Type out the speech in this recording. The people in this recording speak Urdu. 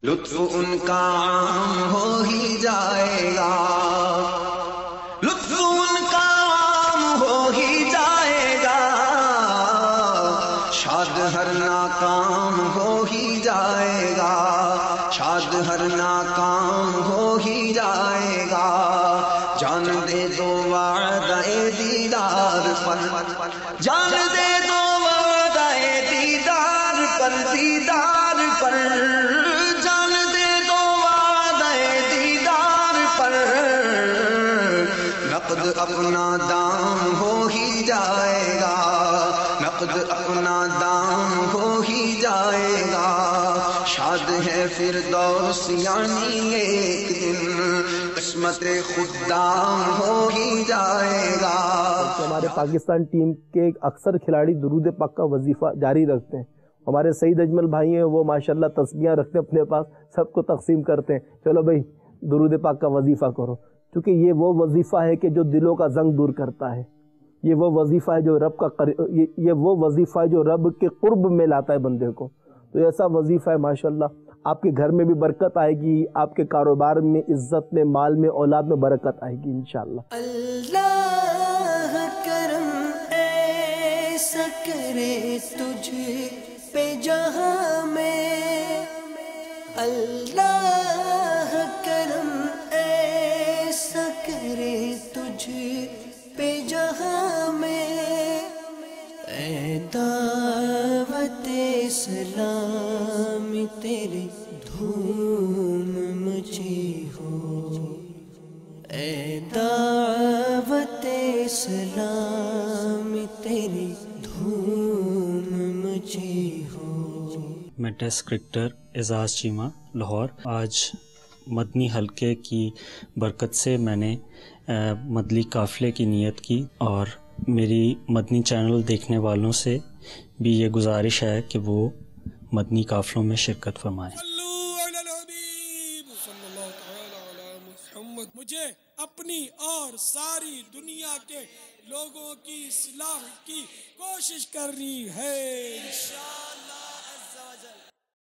لطف ان کا عام ہو ہی جائے گا، لطف ان کا عام ہو ہی جائے گا، شاد ہر ناکام ہو ہی جائے گا، شاد ہر ناکام ہو ہی جائے گا، جان دے دو وعدہ دیدار پر، جان دے دو وعدہ دیدار پر، دیدار پر جان دے دو وعدہ دیدار پر، نقد اپنا دام ہو ہی جائے گا، نقد اپنا دام ہو ہی جائے گا، شاد ہے فردوس یعنی ایک دن قسمت خوددام ہو ہی جائے گا۔ ہمارے پاکستان ٹیم کے اکثر کھلاڑی درود پاک کا وظیفہ جاری رکھتے ہیں۔ ہمارے سعید اجمل بھائی ہیں، وہ ماشاءاللہ تسبیحاں رکھتے ہیں اپنے پاس، سب کو تقسیم کرتے ہیں، چلو بھائی درود پاک کا وظیفہ کرو، کیونکہ یہ وہ وظیفہ ہے کہ جو دلوں کا زنگ دور کرتا ہے، یہ وہ وظیفہ ہے جو رب کا یہ وہ وظیفہ ہے جو رب کے قرب میں لاتا ہے بندے کو۔ تو ایسا وظیفہ ہے ماشاءاللہ، آپ کے گھر میں بھی برکت آئے گی، آپ کے کاروبار میں، عزت میں، مال میں، اولاد میں برکت آئے گی انشاءاللہ۔ اللہ کرم ایسا کرے تجھ پہ جہاں میں، اللہ کرم ایسا کرے تجھ پہ جہاں میں، اے دعوت اسلام تیری دھوم مچی ہو، اے دعوت اسلام تیری دھوم مچی ہو۔ میں ٹیسٹ کرکٹر اعزاز چیمہ لاہور، آج مدنی حلقے کی برکت سے میں نے مدنی قافلے کی نیت کی، اور میری مدنی چینل دیکھنے والوں سے بھی یہ گزارش ہے کہ وہ مدنی قافلوں میں شرکت فرمائیں۔ مجھے اپنی اور ساری دنیا کے لوگوں کی اصلاح کی کوشش کرنی ہے انشاءاللہ۔